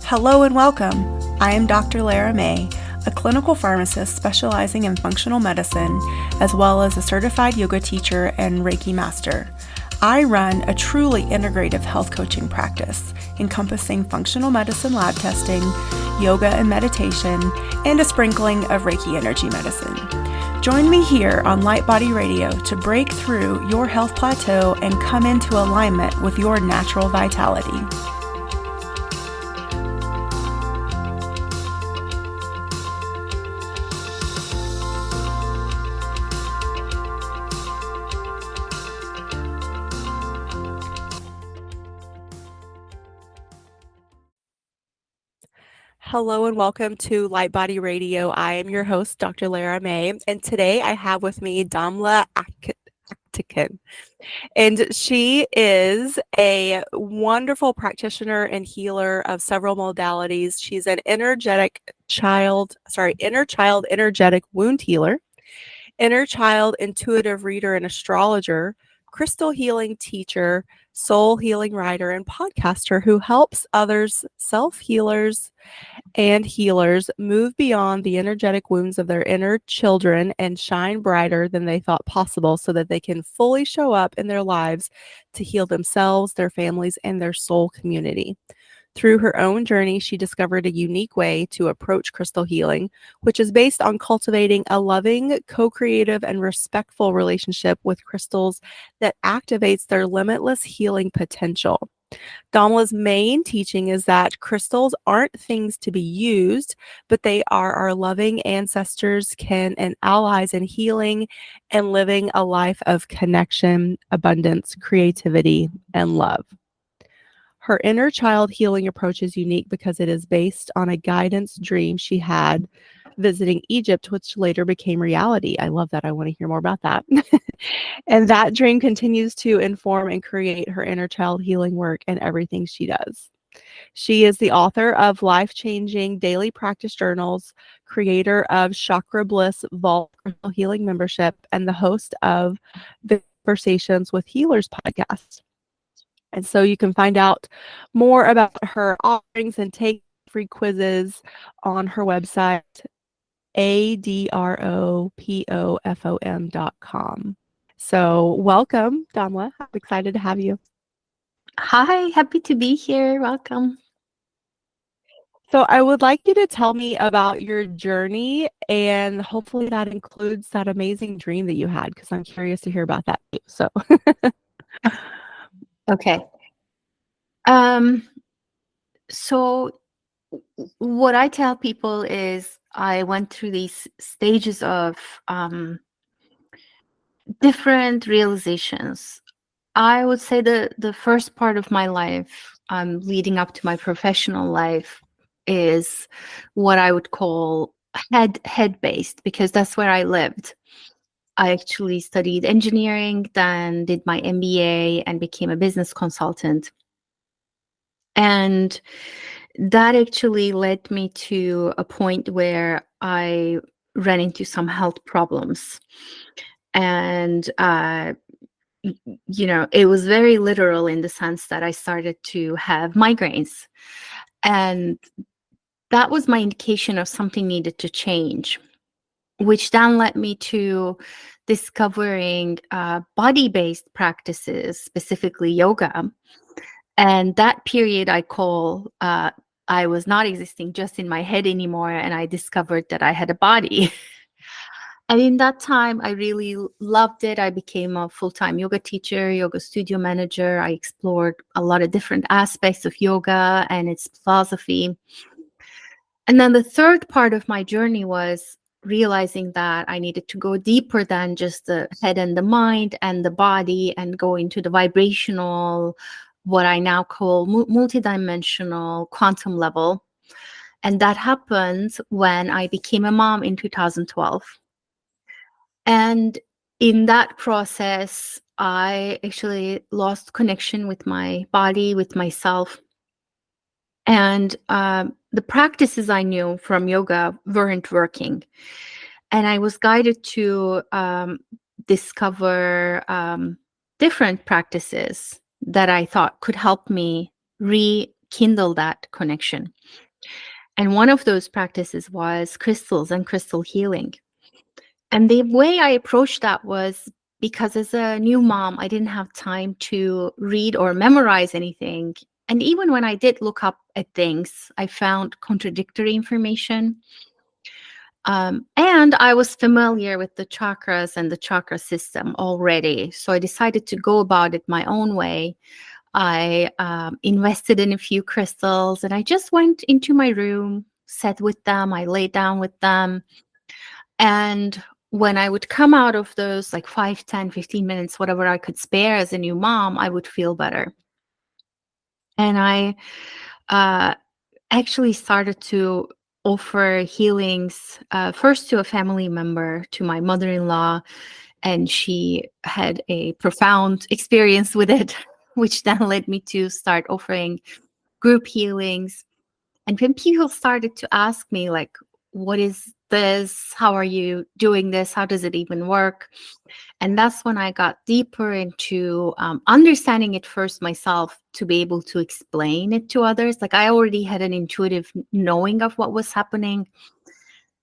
Hello and welcome. I am Dr. Lara May, a clinical pharmacist specializing in functional medicine, as well as a certified yoga teacher and Reiki master. I run a truly integrative health coaching practice encompassing functional medicine lab testing, yoga and meditation, and a sprinkling of Reiki energy medicine. Join me here on Light Body Radio to break through your health plateau and come into alignment with your natural vitality. Hello and welcome to Light Body Radio. I am your host, Dr. Lara May, and today I have with me Damla Aktekin. And she is a wonderful practitioner and healer of several modalities. She's an inner child energetic wound healer, inner child intuitive reader and astrologer, crystal healing teacher, soul healing writer, and podcaster who helps others, self-healers and healers, move beyond the energetic wounds of their inner children and shine brighter than they thought possible so that they can fully show up in their lives to heal themselves, their families, and their soul community. Through her own journey, she discovered a unique way to approach crystal healing, which is based on cultivating a loving, co-creative, and respectful relationship with crystals that activates their limitless healing potential. Damla's main teaching is that crystals aren't things to be used, but they are our loving ancestors, kin, and allies in healing and living a life of connection, abundance, creativity, and love. Her inner child healing approach is unique because it is based on a guidance dream she had visiting Egypt, which later became reality. I love that. I want to hear more about that. And that dream continues to inform and create her inner child healing work and everything she does. She is the author of life-changing daily practice journals, creator of Chakra Bliss Vault Crystal Healing membership, and the host of the Conversations with Healers podcast. And so you can find out more about her offerings and take free quizzes on her website, adropofom.com. So welcome, Damla. I'm excited to have you. Hi, happy to be here. Welcome. So I would like you to tell me about your journey, and hopefully that includes that amazing dream that you had, because I'm curious to hear about that too. So Okay. So what I tell people is I went through these stages of different realizations. I would say the first part of my life, leading up to my professional life, is what I would call head based, because that's where I lived. I actually studied engineering, then did my MBA and became a business consultant. And that actually led me to a point where I ran into some health problems. And, it was very literal in the sense that I started to have migraines. And that was my indication of something needed to change, which then led me to discovering body-based practices, specifically yoga. And that period I call, I was not existing just in my head anymore, and I discovered that I had a body. And in that time, I really loved it. I became a full-time yoga teacher, yoga studio manager. I explored a lot of different aspects of yoga and its philosophy. And then the third part of my journey was realizing that I needed to go deeper than just the head and the mind and the body, and go into the vibrational, what I now call multidimensional quantum level. And that happened when I became a mom in 2012. And in that process, I actually lost connection with my body, with myself. And the practices I knew from yoga weren't working. And I was guided to discover different practices that I thought could help me kindle that connection. And one of those practices was crystals and crystal healing. And the way I approached that was because as a new mom, I didn't have time to read or memorize anything. And even when I did look up at things, I found contradictory information. And I was familiar with the chakras and the chakra system already. So I decided to go about it my own way. I invested in a few crystals and I just went into my room, sat with them, I lay down with them. And when I would come out of those like 5, 10, 15 minutes, whatever I could spare as a new mom, I would feel better. And I actually started to offer healings first to a family member, to my mother-in-law, and she had a profound experience with it, which then led me to start offering group healings. And when people started to ask me, like, what is this? How are you doing this? How does it even work? And that's when I got deeper into understanding it first myself to be able to explain it to others. Like I already had an intuitive knowing of what was happening,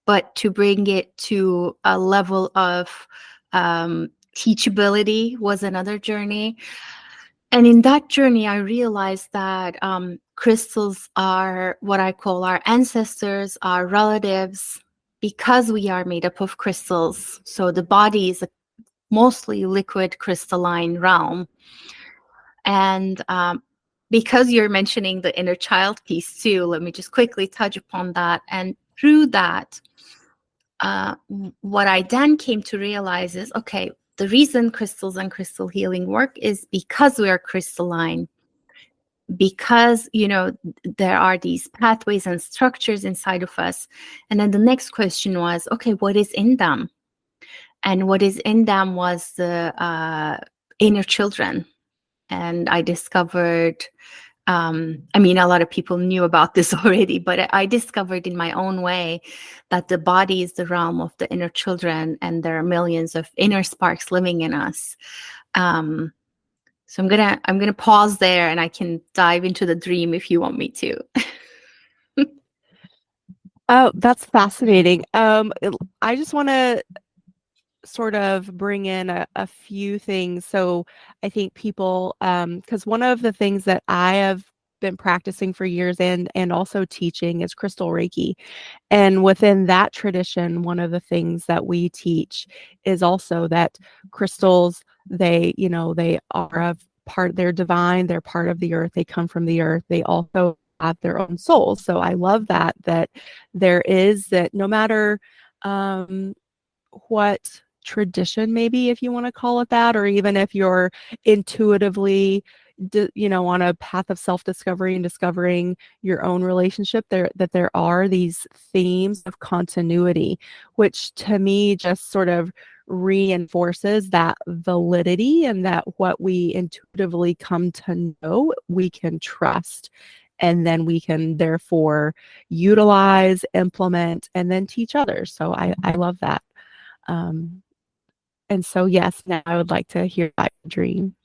but to bring it to a level of teachability was another journey. And in that journey, I realized that crystals are what I call our ancestors, our relatives, because we are made up of crystals. So the body is a mostly liquid crystalline realm. And because you're mentioning the inner child piece too, let me just quickly touch upon that. And through that, what I then came to realize is, okay, the reason crystals and crystal healing work is because we are crystalline, because, you know, there are these pathways and structures inside of us. And then the next question was, okay, what is in them? And what is in them was the inner children. And I discovered, I mean, a lot of people knew about this already, but I discovered in my own way that the body is the realm of the inner children, and there are millions of inner sparks living in us. So I'm gonna pause there, and I can dive into the dream if you want me to. Oh, that's fascinating. I just want to sort of bring in a few things. So I think people, because one of the things that I have been practicing for years and also teaching is crystal Reiki. And within that tradition, one of the things that we teach is also that crystals, they, you know, they are of part, they're divine, they're part of the earth, they come from the earth. They also have their own souls. So I love that there is that no matter what tradition, maybe if you want to call it that, or even if you're intuitively on a path of self-discovery and discovering your own relationship, there are these themes of continuity, which to me just sort of reinforces that validity, and that what we intuitively come to know we can trust, and then we can therefore utilize, implement, and then teach others. So I love that. And so, yes, now I would like to hear about your dream.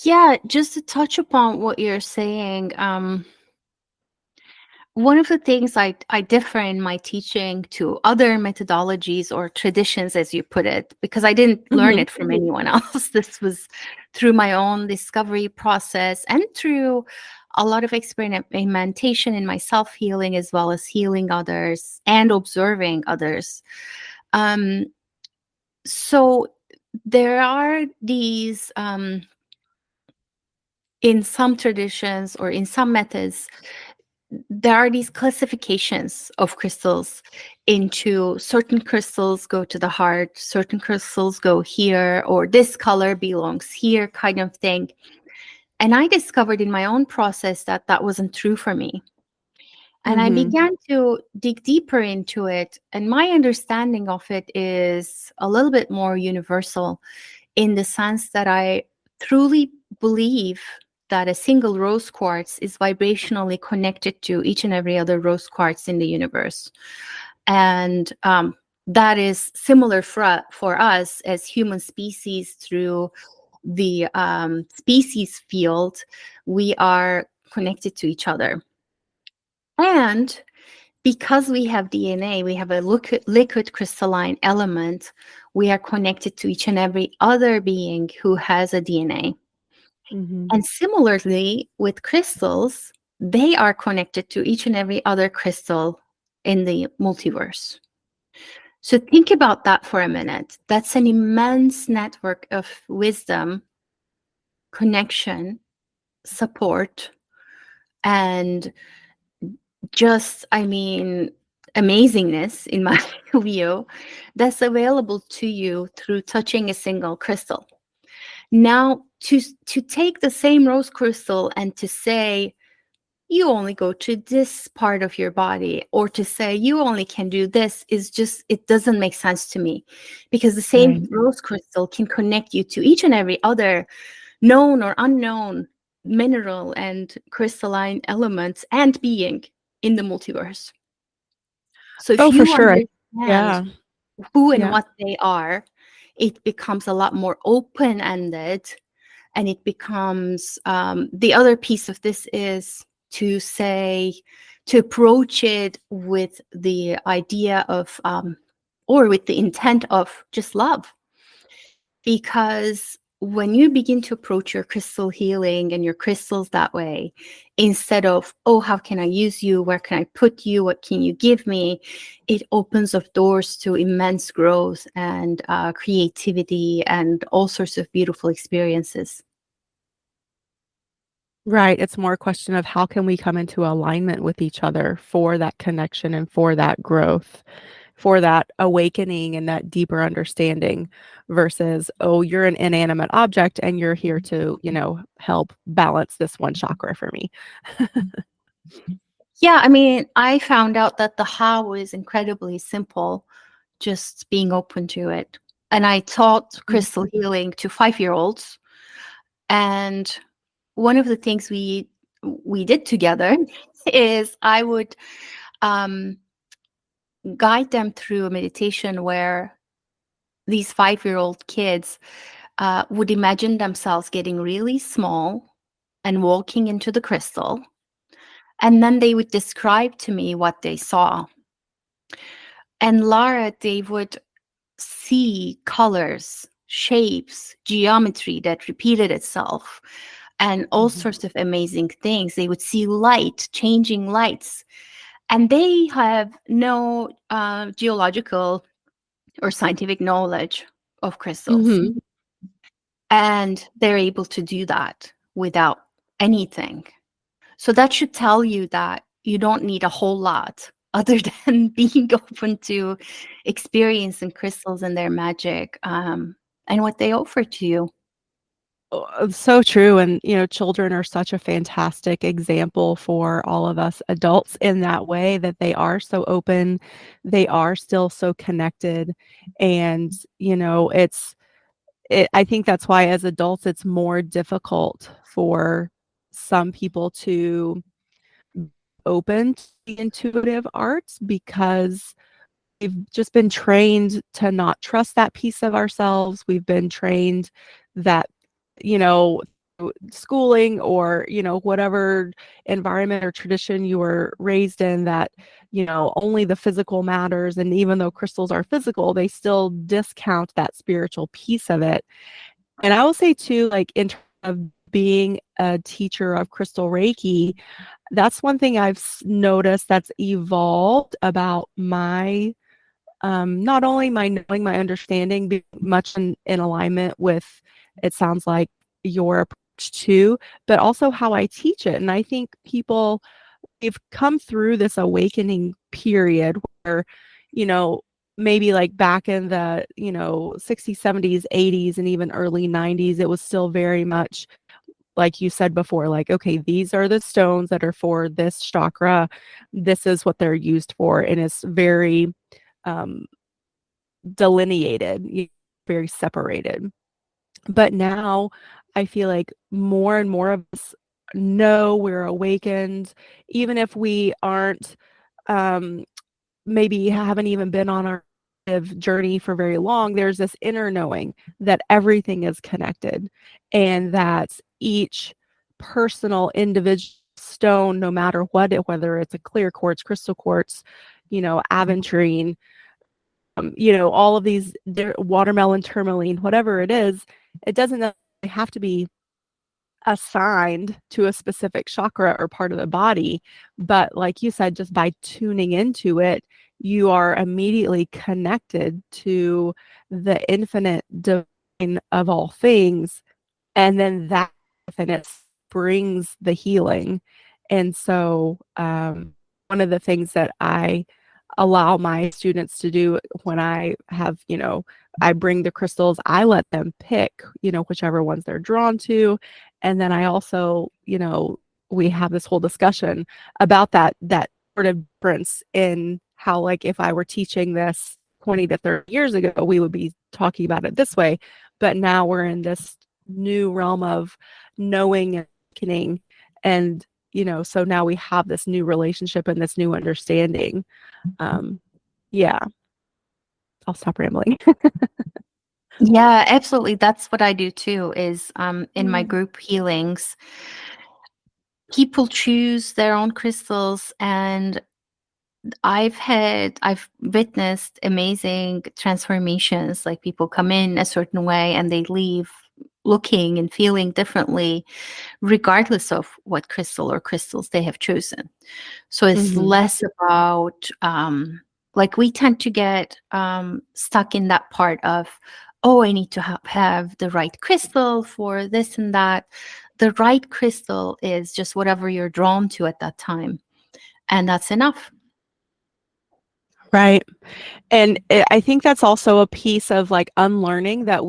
Yeah, just to touch upon what you're saying, one of the things I differ in my teaching to other methodologies or traditions, as you put it, because I didn't learn it from anyone else. This was through my own discovery process and through a lot of experimentation in my self-healing, as well as healing others and observing others. So there are these, in some traditions or in some methods, there are these classifications of crystals into certain crystals go to the heart, certain crystals go here, or this color belongs here, kind of thing. And I discovered in my own process that that wasn't true for me. And I began to dig deeper into it. And my understanding of it is a little bit more universal, in the sense that I truly believe that a single rose quartz is vibrationally connected to each and every other rose quartz in the universe. And that is similar for us as human species through the species field, we are connected to each other. And because we have DNA, we have a liquid crystalline element, we are connected to each and every other being who has a DNA. Mhm. And similarly, with crystals, they are connected to each and every other crystal in the multiverse. So think about that for a minute. That's an immense network of wisdom, connection, support, and just, I mean, amazingness in my view that's available to you through touching a single crystal. Now, to take the same rose crystal and to say, you only go to this part of your body, or to say you only can do this, is just, it doesn't make sense to me, because the same Right. rose crystal can connect you to each and every other known or unknown mineral and crystalline elements and being in the multiverse. So if Oh, for you sure. understand Yeah. who and Yeah. what they are, it becomes a lot more open ended, and it becomes, the other piece of this is to say, to approach it with the idea of, or with the intent of just love. Because when you begin to approach your crystal healing and your crystals that way, instead of, oh, how can I use you? Where can I put you? What can you give me? It opens up doors to immense growth and creativity and all sorts of beautiful experiences. Right. It's more a question of how can we come into alignment with each other for that connection and for that growth, for that awakening and that deeper understanding versus, oh, you're an inanimate object and you're here to, help balance this one chakra for me. Yeah, I mean, I found out that the how is incredibly simple, just being open to it. And I taught Mm. crystal healing to 5-year-olds. And one of the things we did together is I would um, guide them through a meditation where these 5-year-old kids would imagine themselves getting really small and walking into the crystal. And then they would describe to me what they saw. And Lara, they would see colors, shapes, geometry that repeated itself, and all Mhm. sorts of amazing things. They would see light, changing lights. And they have no geological or scientific knowledge of crystals. Mhm. And they're able to do that without anything. So that should tell you that you don't need a whole lot other than being open to experiencing crystals and their magic, and what they offer to you. So true. And, children are such a fantastic example for all of us adults in that way that they are so open. They are still so connected. And, I think that's why as adults, it's more difficult for some people to open to the intuitive arts because we've just been trained to not trust that piece of ourselves. We've been trained that, through schooling or, whatever environment or tradition you were raised in that, only the physical matters. And even though crystals are physical, they still discount that spiritual piece of it. And I will say too, like in terms of being a teacher of crystal Reiki, that's one thing I've noticed that's evolved about my not only my knowing, my understanding, being much in alignment with, it sounds like, your approach too, but also how I teach it. And I think people, we've come through this awakening period where, you know, maybe like back in the, 60s, 70s, 80s, and even early 90s, it was still very much like you said before, like, okay, these are the stones that are for this chakra. This is what they're used for. And it's very um, delineated, very separated. But now I feel like more and more of us know we're awakened, even if we aren't, um, maybe haven't even been on our journey for very long, there's this inner knowing that everything is connected and that each personal individual stone, no matter what it, whether it's a clear quartz, crystal quartz, aventurine, all of these watermelon, tourmaline, whatever it is, it doesn't necessarily have to be assigned to a specific chakra or part of the body. But like you said, just by tuning into it, you are immediately connected to the infinite divine of all things. And then that within it brings the healing. And so, one of the things that I allow my students to do when I have, I bring the crystals, I let them pick, whichever ones they're drawn to. And then I also, we have this whole discussion about that sort of difference in how, like, if I were teaching this 20 to 30 years ago, we would be talking about it this way. But now we're in this new realm of knowing and awakening. And, so now we have this new relationship and this new understanding. Yeah, I'll stop rambling. Yeah, absolutely. That's what I do too, is in my Mm. group healings, people choose their own crystals, and I've witnessed amazing transformations. Like, people come in a certain way and they leave looking and feeling differently, regardless of what crystal or crystals they have chosen. So it's Mhm. less about, like, we tend to get stuck in that part of, oh, I need to have the right crystal for this and that. The right crystal is just whatever you're drawn to at that time, and that's enough. Right. And I think that's also a piece of, like, unlearning that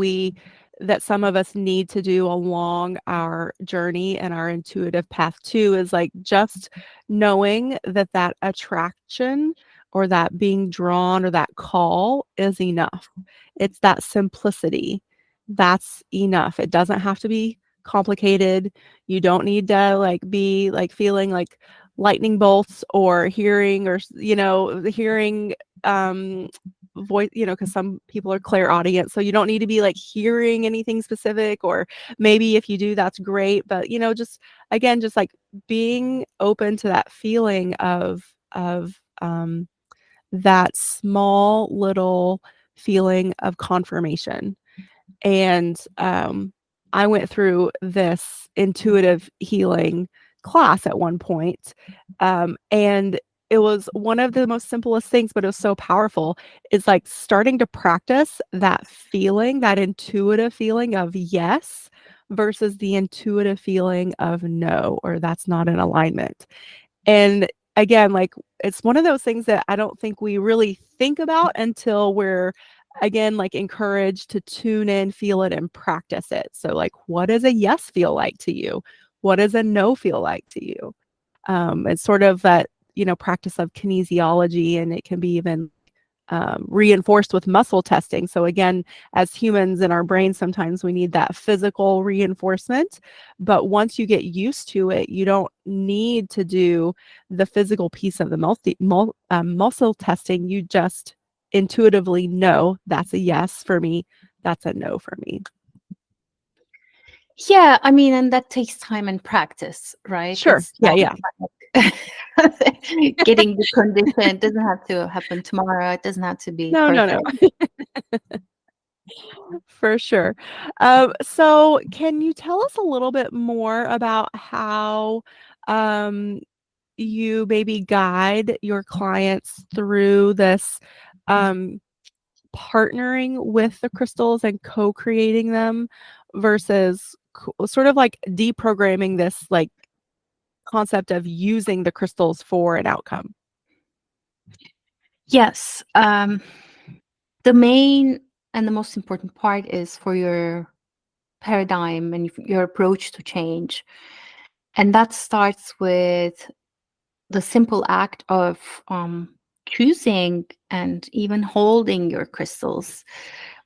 some of us need to do along our journey and our intuitive path too, is like just knowing that attraction or that being drawn or that call is enough. It's that simplicity. That's enough. It doesn't have to be complicated. You don't need to, like, be like feeling like lightning bolts or hearing hearing voice, because some people are clairaudient, so you don't need to be like hearing anything specific, or maybe if you do, that's great, but just, again, just like being open to that feeling of that small little feeling of confirmation. And I went through this intuitive healing class at one point, and it was one of the most simplest things, but it was so powerful. It's like starting to practice that feeling, that intuitive feeling of yes versus the intuitive feeling of no, or that's not in alignment. And again, like, it's one of those things that I don't think we really think about until we're, again, like, encouraged to tune in, feel it, and practice it. So, like, what does a yes feel like to you? What does a no feel like to you? It's sort of that, practice of kinesiology, and it can be even reinforced with muscle testing. So again, as humans in our brains, sometimes we need that physical reinforcement. But once you get used to it, you don't need to do the physical piece of the muscle testing. You just intuitively know that's a yes for me, that's a no for me. Yeah, I mean, and that takes time and practice, right? Sure. It's Yeah. not Yeah. getting the condition. It doesn't have to happen tomorrow. It doesn't have to be No, no, no. perfect. For sure. So can you tell us a little bit more about how um, you maybe guide your clients through this um, partnering with the crystals and co-creating them versus sort of like deprogramming this, like, concept of using the crystals for an outcome? Yes. The main and the most important part is for your paradigm and your approach to change. And that starts with the simple act of choosing and even holding your crystals.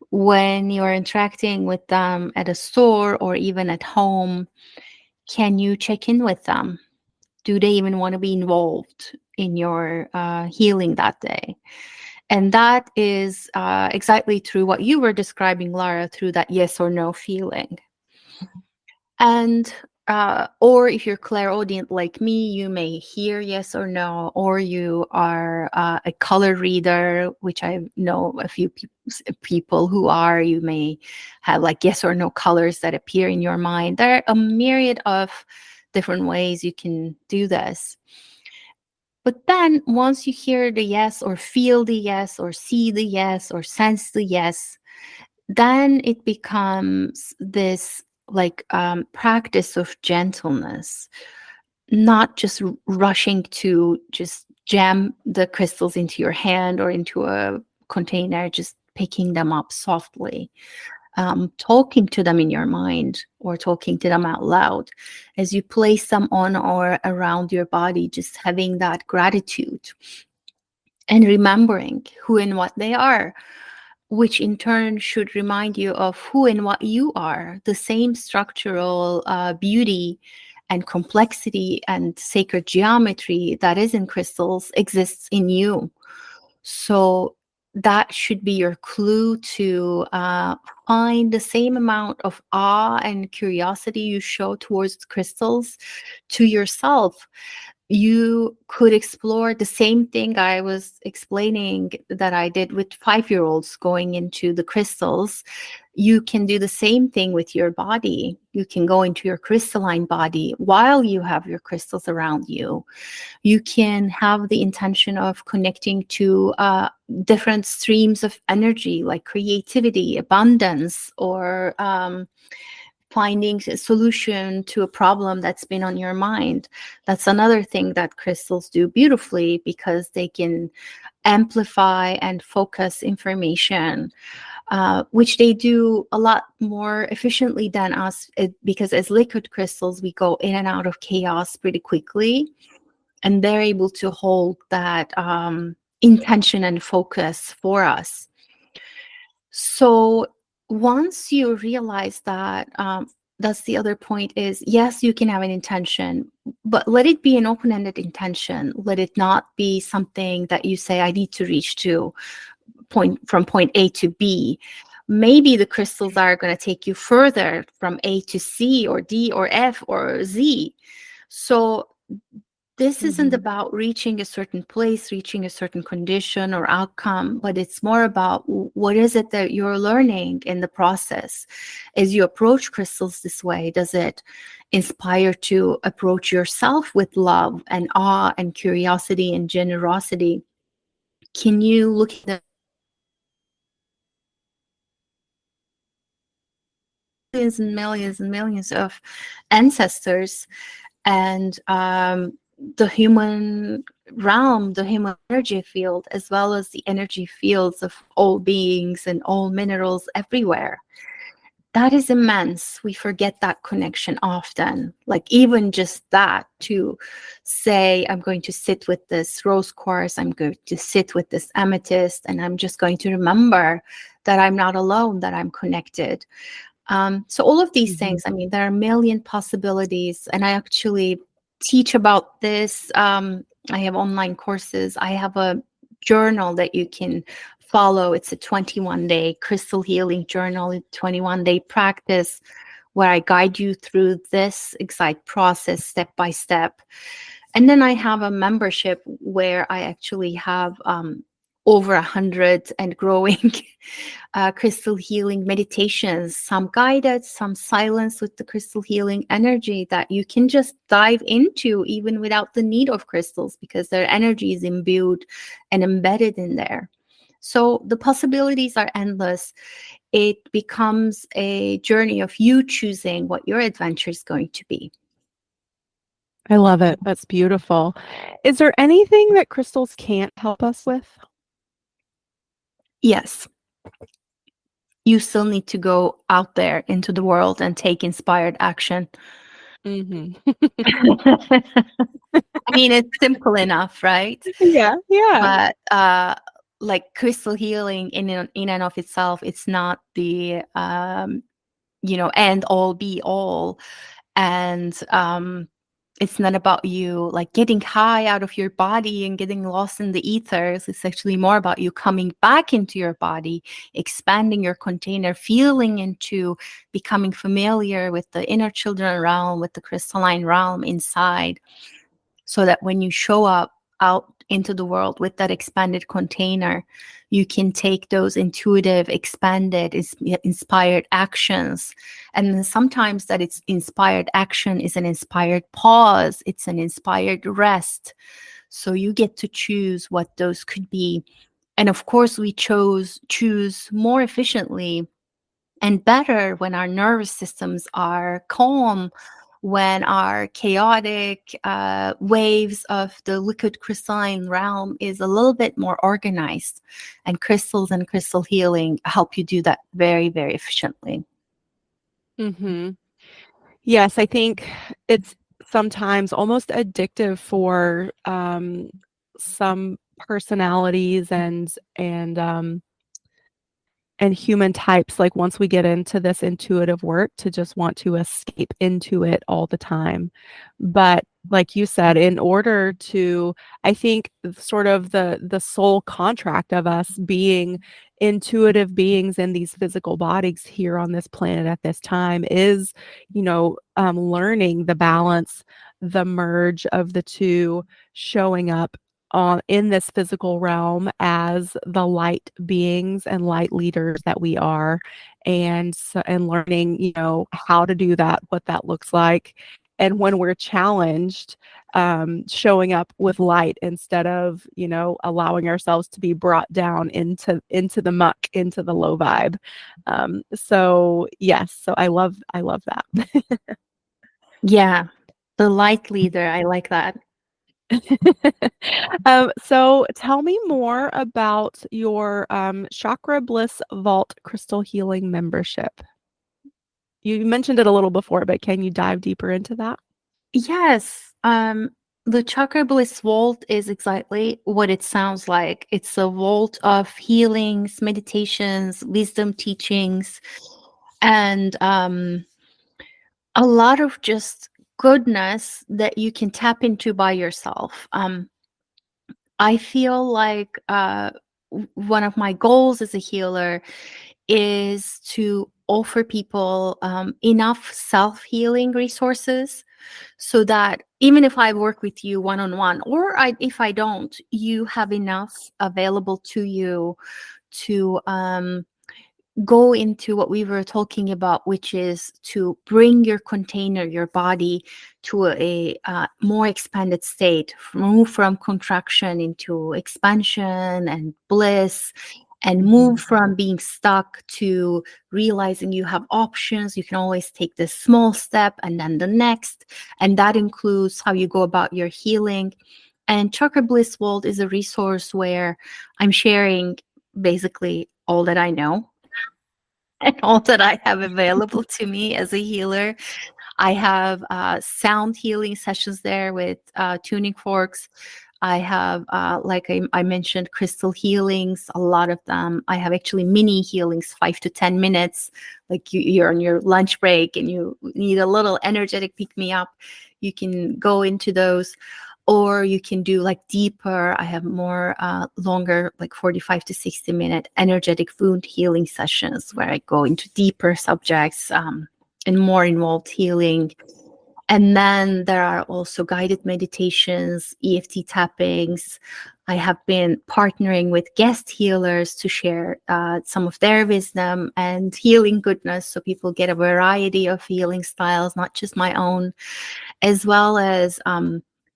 When you're interacting with them at a store or even at home, can you check in with them? Do they even want to be involved in your healing that day? And that is exactly through what you were describing, Lara, through that yes or no feeling. And or if you're clairaudient like me, you may hear yes or no, or you are a color reader, which I know a few people who are. You may have like yes or no colors that appear in your mind. There are a myriad of different ways you can do this. But then once you hear the yes, or feel the yes, or see the yes, or sense the yes, then it becomes this like practice of gentleness, not just rushing to just jam the crystals into your hand or into a container, just picking them up softly, talking to them in your mind or talking to them out loud as you place them on or around your body, just having that gratitude and remembering who and what they are, which in turn should remind you of who and what you are. The same structural beauty and complexity and sacred geometry that is in crystals exists in you. So that should be your clue to find the same amount of awe and curiosity you show towards crystals to yourself. You could explore the same thing I was explaining that I did with 5-year-olds going into the crystals. You can do the same thing with your body. You can go into your crystalline body while you have your crystals around you. You can have the intention of connecting to different streams of energy like creativity, abundance, or finding a solution to a problem that's been on your mind. That's another thing that crystals do beautifully, because they can amplify and focus information, which they do a lot more efficiently than us, because as liquid crystals, we go in and out of chaos pretty quickly, and they're able to hold that intention and focus for us. So once you realize that, that's the other point is, yes, you can have an intention, but let it be an open-ended intention. Let it not be something that you say, I need to reach to from point A to B. Maybe the crystals are going to take you further from A to C or D or F or Z. So this isn't about reaching a certain place, reaching a certain condition or outcome, but it's more about what is it that you're learning in the process. As you approach crystals this way, does it inspire to approach yourself with love and awe and curiosity and generosity? Can you look at the millions and millions and millions of ancestors and the human realm, the human energy field, as well as the energy fields of all beings and all minerals everywhere? That is immense. We forget that connection often. Like even just that, to say, I'm going to sit with this rose quartz, I'm going to sit with this amethyst, and I'm just going to remember that I'm not alone, that I'm connected. So all of these things, I mean, there are a million possibilities, and I actually teach about this. I have online courses. I have a journal that you can follow. It's a 21-day crystal healing journal, a 21-day practice where I guide you through this exact process step by step. And then I have a membership where I actually have over 100 and growing crystal healing meditations, some guided, some silence with the crystal healing energy that you can just dive into even without the need of crystals, because their energy is imbued and embedded in there. So the possibilities are endless. It becomes a journey of you choosing what your adventure is going to be. I love it. That's beautiful. Is there anything that crystals can't help us with? Yes, you still need to go out there into the world and take inspired action. Mhm. I mean, it's simple enough, right? Yeah, yeah. But like crystal healing in and of itself, it's not the end all be all. And It's not about you like getting high out of your body and getting lost in the ethers. It's actually more about you coming back into your body, expanding your container, feeling into becoming familiar with the inner children realm, with the crystalline realm inside, so that when you show up out into the world with that expanded container, you can take those intuitive, expanded, inspired actions. And then sometimes that it's inspired action is an inspired pause, it's an inspired rest. So you get to choose what those could be. And of course, we choose more efficiently and better when our nervous systems are calm, when our chaotic waves of the liquid crystalline realm is a little bit more organized. And crystals and crystal healing help you do that very, very efficiently. Mm-hmm. Yes, I think it's sometimes almost addictive for some personalities and human types, like once we get into this intuitive work, to just want to escape into it all the time. But like you said, in order to, I think sort of the soul contract of us being intuitive beings in these physical bodies here on this planet at this time is, learning the balance, the merge of the two, showing up in this physical realm as the light beings and light leaders that we are, and learning, how to do that, what that looks like, and when we're challenged, showing up with light instead of, allowing ourselves to be brought down into the muck, into the low vibe. So yes, so I love that. Yeah, the light leader, I like that. So tell me more about your Chakra Bliss Vault Crystal Healing membership. You mentioned it a little before, but can you dive deeper into that? Yes. The Chakra Bliss Vault is exactly what it sounds like. It's a vault of healings, meditations, wisdom teachings, and a lot of just goodness that you can tap into by yourself. I feel like one of my goals as a healer is to offer people enough self-healing resources so that even if I work with you one-on-one, or if I don't, you have enough available to you to go into what we were talking about, which is to bring your container, your body, to a more expanded state, move from contraction into expansion and bliss, and move from being stuck to realizing you have options. You can always take this small step and then the next. And that includes how you go about your healing. And Chakra Bliss World is a resource where I'm sharing basically all that I know and all that I have available to me as a healer. I have sound healing sessions there with tuning forks. I have, like I mentioned, crystal healings, a lot of them. I have actually mini healings, 5 to 10 minutes. Like you're on your lunch break and you need a little energetic pick me up. You can go into those. Or you can do like deeper. I have more longer, like 45 to 60-minute energetic wound healing sessions where I go into deeper subjects and more involved healing. And then there are also guided meditations, EFT tappings. I have been partnering with guest healers to share some of their wisdom and healing goodness so people get a variety of healing styles, not just my own, as well as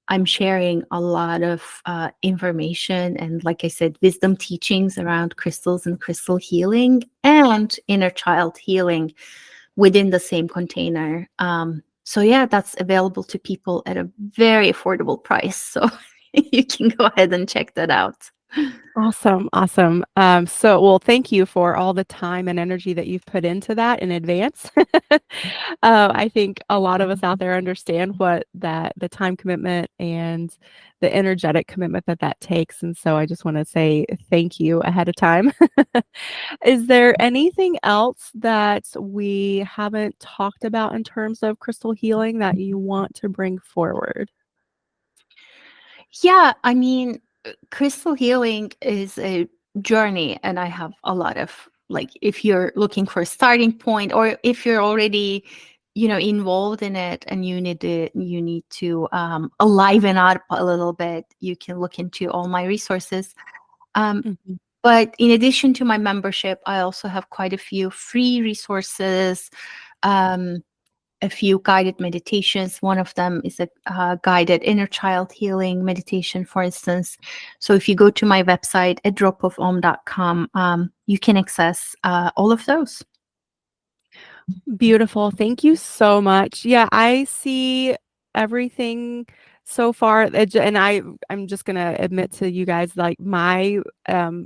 I'm sharing a lot of information and, like I said, wisdom teachings around crystals and crystal healing and inner child healing within the same container. So yeah, that's available to people at a very affordable price. So you can go ahead and check that out. Awesome, awesome. Well, thank you for all the time and energy that you've put into that in advance. I think a lot of us out there understand what the time commitment and the energetic commitment that that takes, and so I just wanna say thank you ahead of time. Is there anything else that we haven't talked about in terms of crystal healing that you want to bring forward? Yeah, I mean, crystal healing is a journey, and I have a lot of like, if you're looking for a starting point, or if you're already, involved in it, and you need to liven up a little bit, you can look into all my resources. Um, Mhm. but in addition to my membership, I also have quite a few free resources. Um, a few guided meditations. One of them is a guided inner child healing meditation, for instance. So if you go to my website, a dropofom.com, you can access all of those. Beautiful. Thank you so much. Yeah, I see everything so far. And I'm just gonna admit to you guys, like my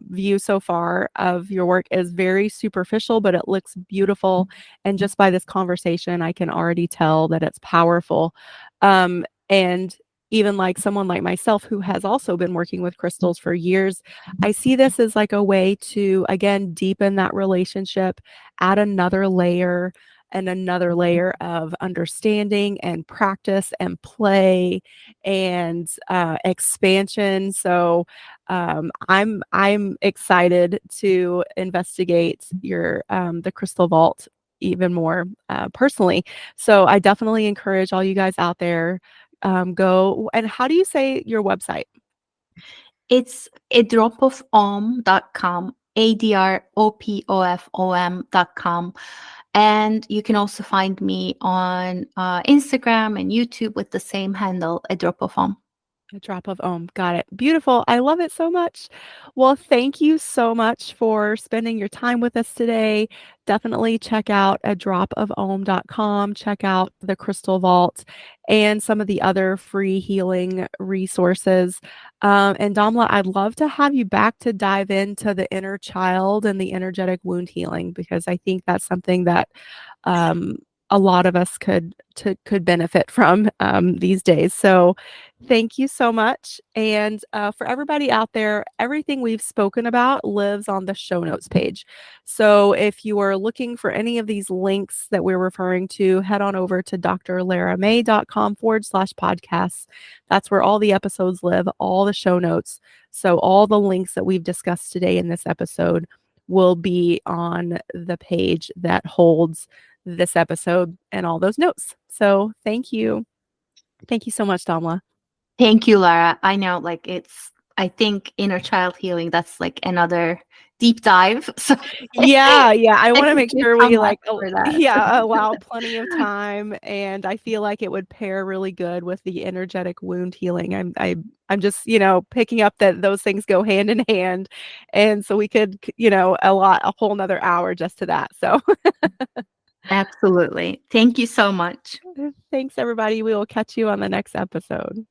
view so far of your work is very superficial, but it looks beautiful. And just by this conversation, I can already tell that it's powerful. And even like someone like myself who has also been working with crystals for years, I see this as like a way to again deepen that relationship, add another layer of understanding and practice and play and expansion. So I'm excited to investigate your the crystal vault even more personally. So I definitely encourage all you guys out there go. And how do you say your website? It's a dropofom.com, ADROPOFOM.com. And you can also find me on Instagram and YouTube with the same handle, a drop of om. A drop of ohm. Got it. Beautiful. I love it so much. Well, thank you so much for spending your time with us today. Definitely check out a dropofohm.com. Check out the Crystal Vault and some of the other free healing resources. And Damla, I'd love to have you back to dive into the inner child and the energetic wound healing because I think that's something that um, a lot of us could benefit from these days. So thank you so much. And for everybody out there, everything we've spoken about lives on the show notes page. So if you are looking for any of these links that we're referring to, head on over to drlaramay.com/podcasts. That's where all the episodes live, all the show notes. So all the links that we've discussed today in this episode will be on the page that holds this episode and all those notes. So thank you. Thank you so much, Damla. Thank you, Lara. I know, like, I think inner child healing, that's like another deep dive. So Yeah, yeah, I thank wanna make you sure so we, much like, al for that. yeah, allow plenty of time, and I feel like it would pair really good with the energetic wound healing. I'm just, picking up that those things go hand in hand, and so we could, allot a whole 'nother hour just to that, so Absolutely. Thank you so much. thanks, everybody. We will catch you on the next episode.